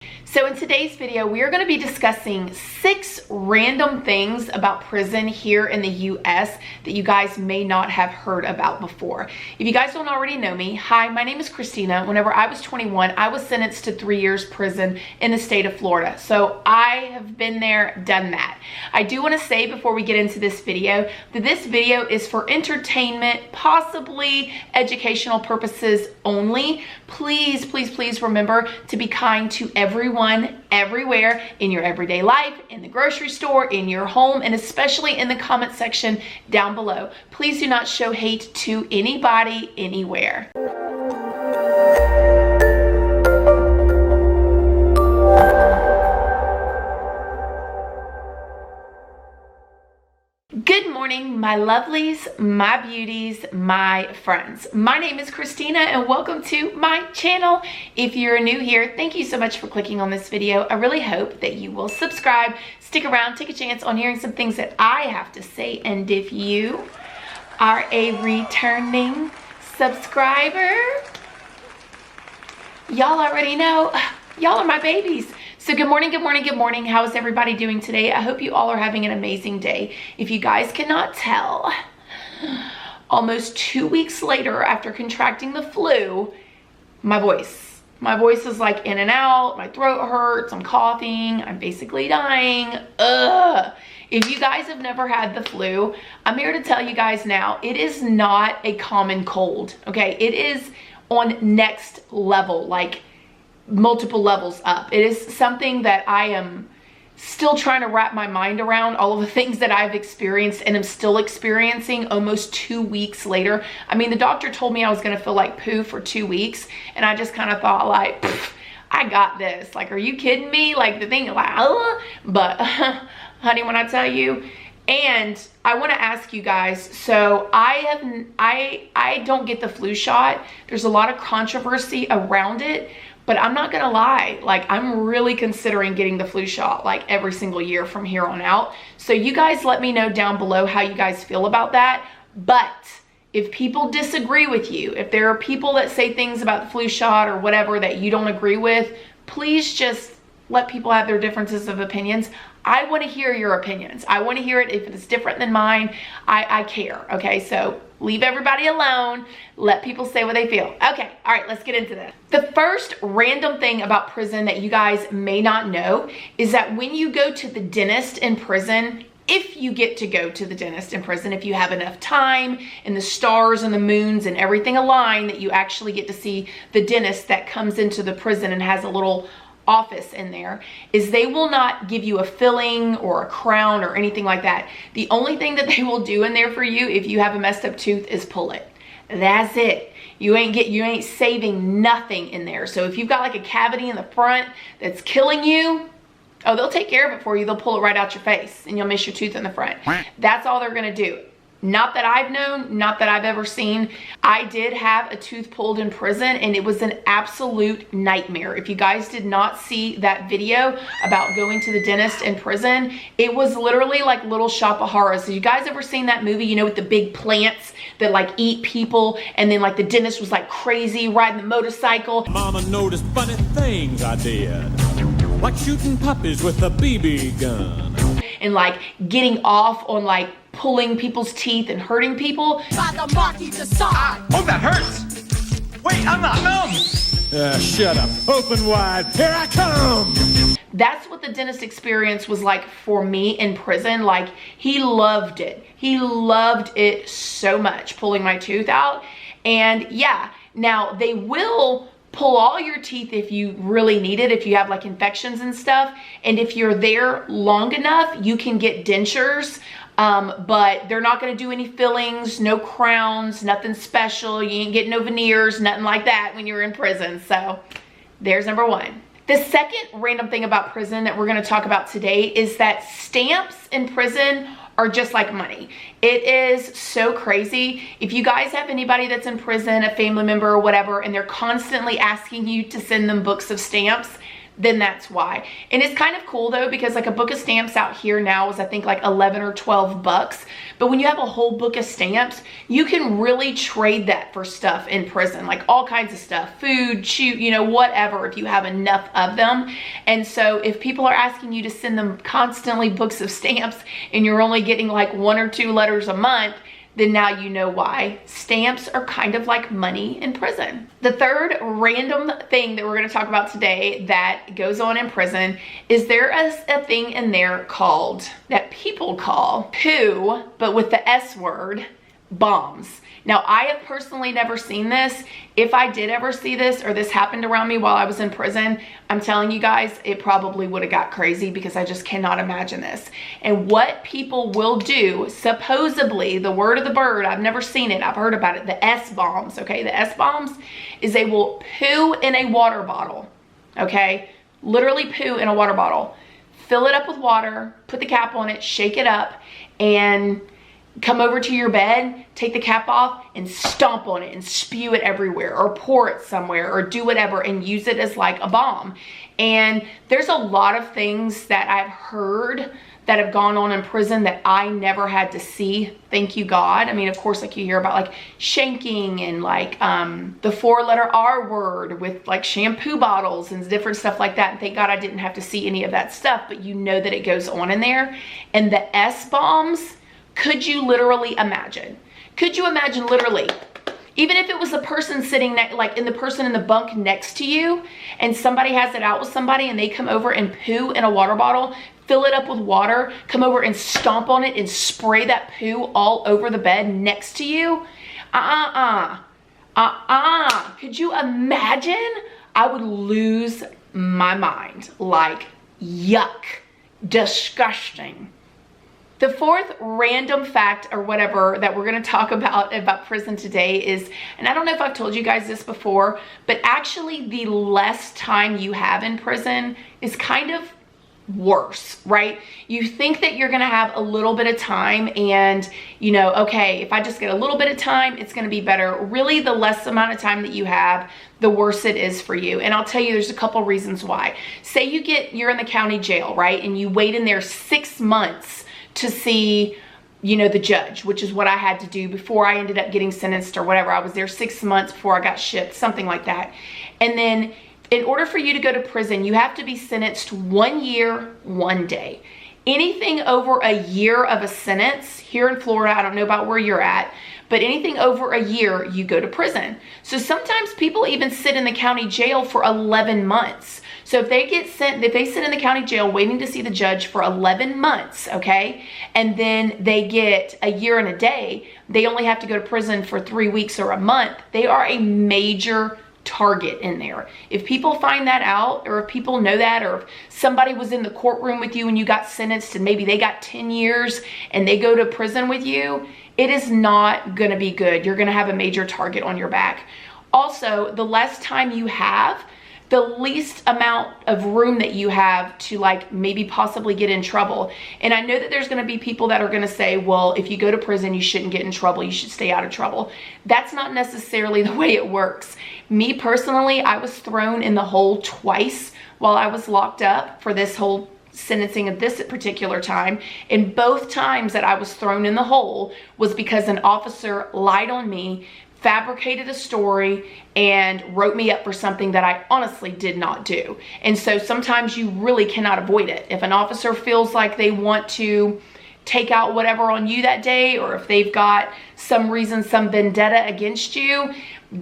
So in today's video, we are going to be discussing 6 random things about prison here in the US that you guys may not have heard about before. If you guys don't already know me, hi, my name is Christina. Whenever I was 21, I was sentenced to 3 years prison in the state of Florida. So I have been there, done that. I do want to say before we get into this video that this video is for entertainment, possibly educational purposes only. Please, please, please remember to be kind to everyone, everywhere, in your everyday life, in the grocery store, in your home, and especially in the comment section down below. Please do not show hate to anybody, anywhere. Good morning, my lovelies, my beauties, my friends. My name is Christina and welcome to my channel. If you're new here, thank you so much for clicking on this video. I really hope that you will subscribe, stick around, take a chance on hearing some things that I have to say. And if you are a returning subscriber, y'all already know, y'all are my babies. So good morning, good morning, good morning. How is everybody doing today? I hope you all are having an amazing day. If you guys cannot tell, almost 2 weeks later after contracting the flu, my voice is like in and out, my throat hurts, I'm coughing, I'm basically dying. Ugh. If you guys have never had the flu, I'm here to tell you guys now, it is not a common cold, okay? It is on next level, like multiple levels up. It is something that I am still trying to wrap my mind around, all of the things that I've experienced and am still experiencing almost 2 weeks later. I mean, the doctor told me I was gonna feel like poo for 2 weeks, and I just kind of thought like, I got this. Like, are you kidding me? Like the thing, like, but honey, when I tell you, and I want to ask you guys, so I don't get the flu shot. There's a lot of controversy around it. But I'm not gonna lie, like I'm really considering getting the flu shot like every single year from here on out. So you guys let me know down below how you guys feel about that. But if people disagree with you, if there are people that say things about the flu shot or whatever that you don't agree with, please just let people have their differences of opinions. I want to hear your opinions. I want to hear it if it's different than mine. I care, okay? So leave everybody alone. Let people say what they feel. Okay, all right, let's get into this. The first random thing about prison that you guys may not know is that when you go to the dentist in prison, if you get to go to the dentist in prison, if you have enough time and the stars and the moons and everything align, that you actually get to see the dentist that comes into the prison and has a little office in there, is they will not give you a filling or a crown or anything like that. The only thing that they will do in there for you if you have a messed up tooth is pull it. That's it. You ain't saving nothing in there. So if you've got like a cavity in the front that's killing you, oh, they'll take care of it for you. They'll pull it right out your face and you'll miss your tooth in the front. That's all they're gonna do. Not that I've known, not that I've ever seen. I did have a tooth pulled in prison and it was an absolute nightmare. If you guys did not see that video about going to the dentist in prison, it was literally like Little Shop of Horrors. Have you guys ever seen that movie, you know, with the big plants that like eat people, and then like the dentist was like crazy riding the motorcycle? Mama noticed funny things I did, like shooting puppies with a BB gun. And like getting off on like pulling people's teeth and hurting people. Oh, that hurts! Wait, I'm not numb! Shut up. Open wide. Here I come! That's what the dentist experience was like for me in prison. Like, he loved it. He loved it so much, pulling my tooth out. And yeah, now they will pull all your teeth if you really need it, if you have like infections and stuff. And if you're there long enough, you can get dentures. But they're not going to do any fillings, no crowns, nothing special. You ain't getting no veneers, nothing like that when you're in prison. So there's number one. The second random thing about prison that we're going to talk about today is that stamps in prison are just like money. It is so crazy. If you guys have anybody that's in prison, a family member or whatever, and they're constantly asking you to send them books of stamps, then that's why. And it's kind of cool though, because like a book of stamps out here now is I think like 11 or 12 bucks. But when you have a whole book of stamps, you can really trade that for stuff in prison, like all kinds of stuff, food, you know, whatever, if you have enough of them. And so if people are asking you to send them constantly books of stamps and you're only getting like 1 or 2 letters a month, then now you know why. Stamps are kind of like money in prison. The third random thing that we're going to talk about today that goes on in prison is there is a thing in there called, that people call poo, but with the S word, bombs. Now, I have personally never seen this. If I did ever see this or this happened around me while I was in prison, I'm telling you guys, it probably would have got crazy because I just cannot imagine this. And what people will do, supposedly, the word of the bird, I've never seen it, I've heard about it, the S-bombs, okay? The S-bombs is they will poo in a water bottle, okay? Literally poo in a water bottle. Fill it up with water, put the cap on it, shake it up, and come over to your bed, take the cap off, and stomp on it and spew it everywhere, or pour it somewhere, or do whatever and use it as like a bomb. And there's a lot of things that I've heard that have gone on in prison that I never had to see, thank you God. I mean, of course, like you hear about like shanking and like the 4-letter R word with like shampoo bottles and different stuff like that. And thank God I didn't have to see any of that stuff, but you know that it goes on in there. And the S-bombs, could you literally imagine? Could you imagine literally, even if it was the person sitting like in the person in the bunk next to you and somebody has it out with somebody and they come over and poo in a water bottle, fill it up with water, come over and stomp on it and spray that poo all over the bed next to you? Could you imagine? I would lose my mind. Like, yuck, disgusting. The fourth random fact or whatever that we're going to talk about prison today is, and I don't know if I've told you guys this before, but actually the less time you have in prison is kind of worse, right? You think that you're going to have a little bit of time and, you know, okay, if I just get a little bit of time, it's going to be better. Really, the less amount of time that you have, the worse it is for you. And I'll tell you, there's a couple reasons why. Say you're in the county jail, right? And you wait in there 6 months to see, you know, the judge, which is what I had to do before I ended up getting sentenced or whatever. I was there 6 months before I got shipped, something like that. And then in order for you to go to prison, you have to be sentenced 1 year, 1 day. Anything over a year of a sentence, here in Florida, I don't know about where you're at, but anything over a year, you go to prison. So sometimes people even sit in the county jail for 11 months. So if they sit in the county jail waiting to see the judge for 11 months, okay, and then they get a year and a day, they only have to go to prison for 3 weeks or a month, they are a major target in there. If people find that out, or if people know that, or if somebody was in the courtroom with you and you got sentenced and maybe they got 10 years and they go to prison with you, it is not going to be good. You're going to have a major target on your back. Also, the less time you have, the least amount of room that you have to like maybe possibly get in trouble. And I know that there's going to be people that are going to say, well, if you go to prison, you shouldn't get in trouble. You should stay out of trouble. That's not necessarily the way it works. Me personally, I was thrown in the hole twice while I was locked up for this whole sentencing at this particular time. And both times that I was thrown in the hole was because an officer lied on me, fabricated a story, and wrote me up for something that I honestly did not do. And so sometimes you really cannot avoid it. If an officer feels like they want to take out whatever on you that day, or if they've got some reason, some vendetta against you,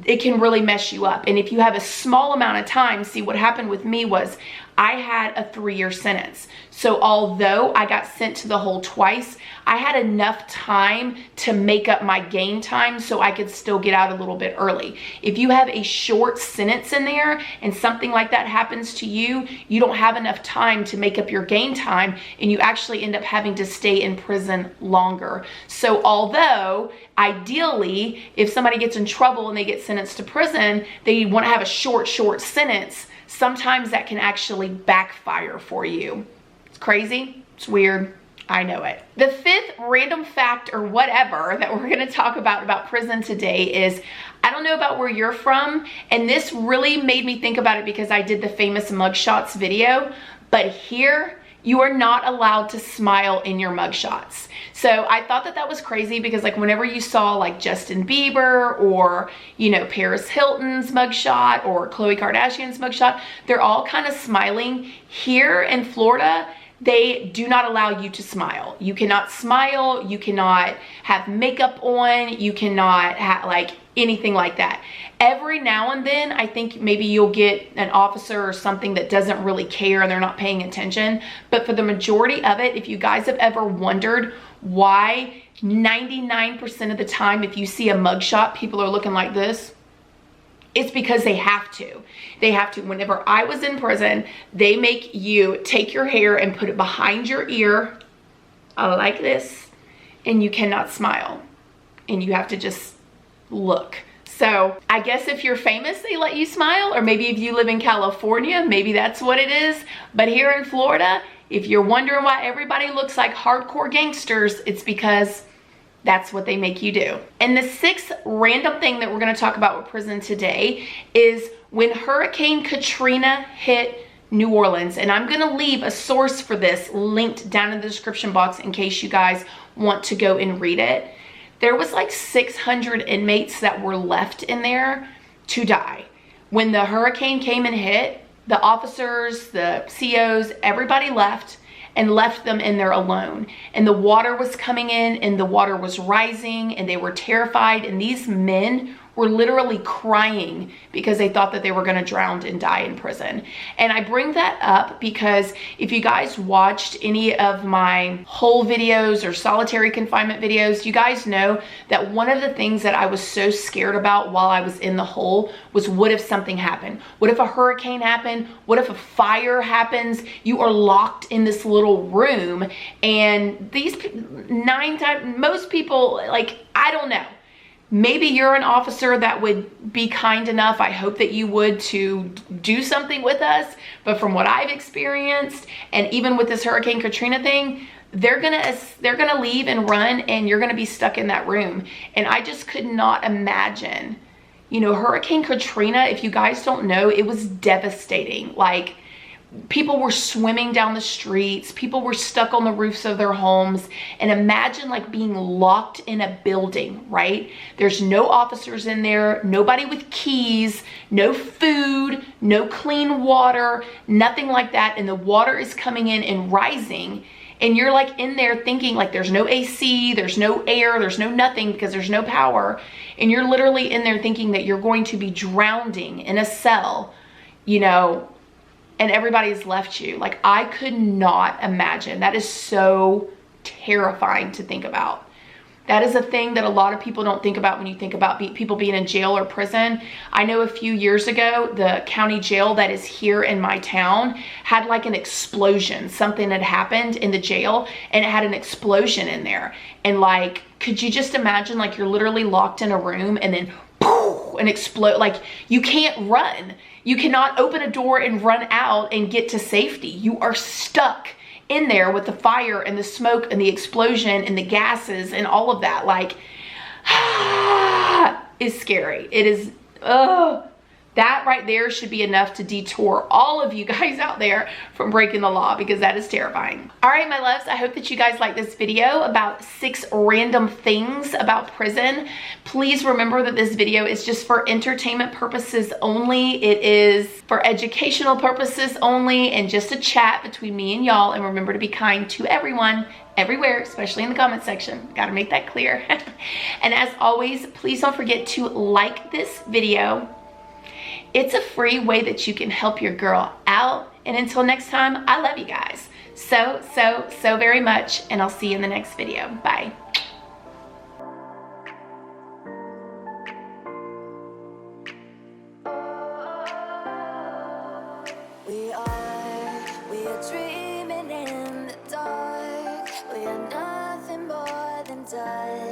it can really mess you up. And if you have a small amount of time, see, what happened with me was I had a 3-year sentence. So although I got sent to the hole twice, I had enough time to make up my game time so I could still get out a little bit early. If you have a short sentence in there and something like that happens to you, you don't have enough time to make up your game time, and you actually end up having to stay in prison longer. So although ideally, if somebody gets in trouble and they get sentenced to prison, they want to have a short sentence, sometimes that can actually backfire for you. It's crazy. It's weird. I know it. The fifth random fact or whatever that we're gonna talk about prison today is, I don't know about where you're from, and this really made me think about it because I did the famous mugshots video, but here, you are not allowed to smile in your mugshots. So I thought that that was crazy because like whenever you saw like Justin Bieber or, you know, Paris Hilton's mugshot or Khloe Kardashian's mugshot, they're all kind of smiling. Here in Florida, they do not allow you to smile. You cannot smile, you cannot have makeup on, you cannot have like anything like that. Every now and then, I think maybe you'll get an officer or something that doesn't really care and they're not paying attention. But for the majority of it, if you guys have ever wondered why 99% of the time, if you see a mugshot, people are looking like this, it's because they have to. They have to. Whenever I was in prison, they make you take your hair and put it behind your ear like this, and you cannot smile. And you have to just look. So I guess if you're famous, they let you smile, or maybe if you live in California, maybe that's what it is. But here in Florida, if you're wondering why everybody looks like hardcore gangsters, it's because that's what they make you do. And the sixth random thing that we're gonna talk about with prison today is when Hurricane Katrina hit New Orleans, and I'm gonna leave a source for this linked down in the description box in case you guys want to go and read it. There was like 600 inmates that were left in there to die. When the hurricane came and hit, the officers, the COs, everybody left and left them in there alone. And the water was coming in and the water was rising and they were terrified. And these men were literally crying because they thought that they were gonna drown and die in prison. And I bring that up because if you guys watched any of my whole videos or solitary confinement videos, you guys know that one of the things that I was so scared about while I was in the hole was, what if something happened? What if a hurricane happened? What if a fire happens? You are locked in this little room, and these most people, like, I don't know. Maybe you're an officer that would be kind enough, I hope that you would, to do something with us. But from what I've experienced, and even with this Hurricane Katrina thing, they're gonna leave and run, and you're gonna be stuck in that room. And I just could not imagine, you know, Hurricane Katrina, if you guys don't know, it was devastating. Like, people were swimming down the streets, people were stuck on the roofs of their homes. And imagine like being locked in a building, right? There's no officers in there, nobody with keys, no food, no clean water, nothing like that. And the water is coming in and rising. And you're like in there thinking like there's no AC, there's no air, there's no nothing because there's no power. And you're literally in there thinking that you're going to be drowning in a cell, you know, and everybody's left you. Like, I could not imagine. That is so terrifying to think about. That is a thing that a lot of people don't think about when you think about people being in jail or prison. I know a few years ago, the county jail that is here in my town had like an explosion. Something had happened in the jail and it had an explosion in there. And like, could you just imagine, like, you're literally locked in a room and then poof, and explode. Like, you can't run. You cannot open a door and run out and get to safety. You are stuck in there with the fire and the smoke and the explosion and the gases and all of that. Like, is scary. It is, that right there should be enough to detour all of you guys out there from breaking the law, because that is terrifying. All right, my loves, I hope that you guys like this video about 6 random things about prison. Please remember that this video is just for entertainment purposes only. It is for educational purposes only, and just a chat between me and y'all. And remember to be kind to everyone, everywhere, especially in the comment section. Gotta make that clear. And as always, please don't forget to like this video. It's a free way that you can help your girl out. And until next time, I love you guys so very much. And I'll see you in the next video. Bye. We are dreaming in the dark. We are nothing more than dust.